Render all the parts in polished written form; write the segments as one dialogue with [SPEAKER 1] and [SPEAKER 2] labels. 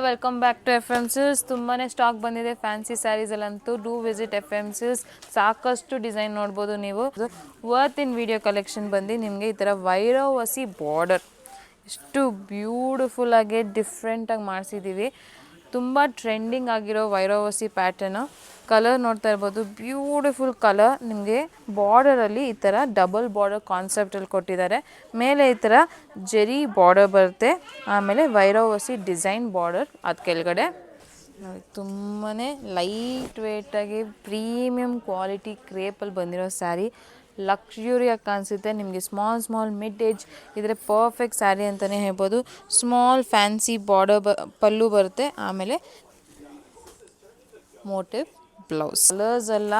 [SPEAKER 1] Welcome back to F M silks. ತುಂಬಾ stock ಬಂದಿದೆ fancy ಸ್ಯಾರೀಸಲ್ಲಂತೂ. Do visit F M silks. ಸಾಕಷ್ಟು design ನೋಡ್ಬೋದು ನೀವು. ವರ್ತ್ ಇನ್ ವಿಡಿಯೋ ಕಲೆಕ್ಷನ್ ಬಂದು ನಿಮಗೆ ಈ ಥರ ವೈರವಸಿ ಬಾರ್ಡರ್ ಎಷ್ಟು ಬ್ಯೂಟಿಫುಲ್ಲಾಗಿ ಡಿಫ್ರೆಂಟಾಗಿ ಮಾಡಿಸಿದ್ದೀವಿ. ತುಂಬ ಟ್ರೆಂಡಿಂಗ್ ಆಗಿರೋ ವೈರವಸಿ ಪ್ಯಾಟರ್ನು. ಕಲರ್ ನೋಡ್ತಾ ಇರ್ಬೋದು, ಬ್ಯೂಟಿಫುಲ್ ಕಲರ್. ನಿಮಗೆ ಬಾರ್ಡರಲ್ಲಿ ಈ ಥರ ಡಬಲ್ ಬಾರ್ಡರ್ ಕಾನ್ಸೆಪ್ಟಲ್ಲಿ ಕೊಟ್ಟಿದ್ದಾರೆ. ಮೇಲೆ ಈ ಥರ ಜೆರಿ ಬಾರ್ಡರ್ ಬರುತ್ತೆ, ಆಮೇಲೆ ವೈರವಸಿ ಡಿಸೈನ್ ಬಾರ್ಡರ್ ಅದು ಕೆಳಗಡೆ. ತುಂಬಾ ಲೈಟ್ ವೇಟಾಗಿ ಪ್ರೀಮಿಯಂ ಕ್ವಾಲಿಟಿ ಕ್ರೇಪಲ್ಲಿ ಬಂದಿರೋ ಸ್ಯಾರಿ. ಲಕ್ಸುರಿಯಾಗಿ ಕಾಣಿಸುತ್ತೆ ನಿಮಗೆ. ಸ್ಮಾಲ್ ಮಿಡ್ ಏಜ್ ಇದ್ರೆ ಪರ್ಫೆಕ್ಟ್ ಸ್ಯಾರಿ ಅಂತಲೇ ಹೇಳ್ಬೋದು. ಸ್ಮಾಲ್ ಫ್ಯಾನ್ಸಿ ಬಾರ್ಡರ್ ಪಲ್ಲು ಬರುತ್ತೆ, ಆಮೇಲೆ ಮೋಟಿವ್ ಬ್ಲೌಸ್. ಕಲರ್ಸ್ ಎಲ್ಲ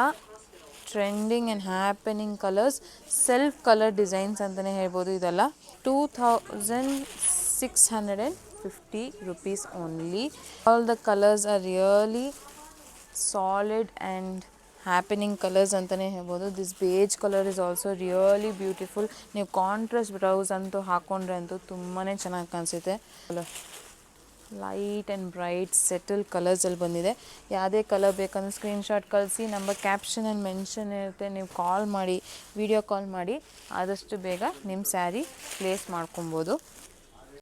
[SPEAKER 1] trending and happening colours. Self colour designs ಅಂತಲೇ ಹೇಳ್ಬೋದು. ಇದೆಲ್ಲ 2650 rupees only. All the colors are really solid and happening colors ಅಂತಲೇ ಹೇಳ್ಬೋದು. This beige colour is also really beautiful. ನೀವು contrast blouse ಅಂತೂ ಹಾಕ್ಕೊಂಡ್ರೆ ಅಂತೂ ತುಂಬಾ ಚೆನ್ನಾಗಿ ಕಾಣಿಸುತ್ತೆ. ಲೈಟ್ ಆ್ಯಂಡ್ ಬ್ರೈಟ್ ಸೆಟಲ್ ಕಲರ್ಸಲ್ಲಿ ಬಂದಿದೆ. ಯಾವುದೇ ಕಲರ್ ಬೇಕಂದ್ರೆ ಸ್ಕ್ರೀನ್ಶಾಟ್ ಕಳಿಸಿ. ನಂಬರ್ ಕ್ಯಾಪ್ಷನಲ್ಲಿ ಮೆನ್ಷನ್ ಇರುತ್ತೆ. ನೀವು ಕಾಲ್ ಮಾಡಿ, ವಿಡಿಯೋ ಕಾಲ್ ಮಾಡಿ ಆದಷ್ಟು ಬೇಗ ನಿಮ್ಮ ಸ್ಯಾರಿ ಪ್ಲೇಸ್ ಮಾಡ್ಕೊಬೋದು.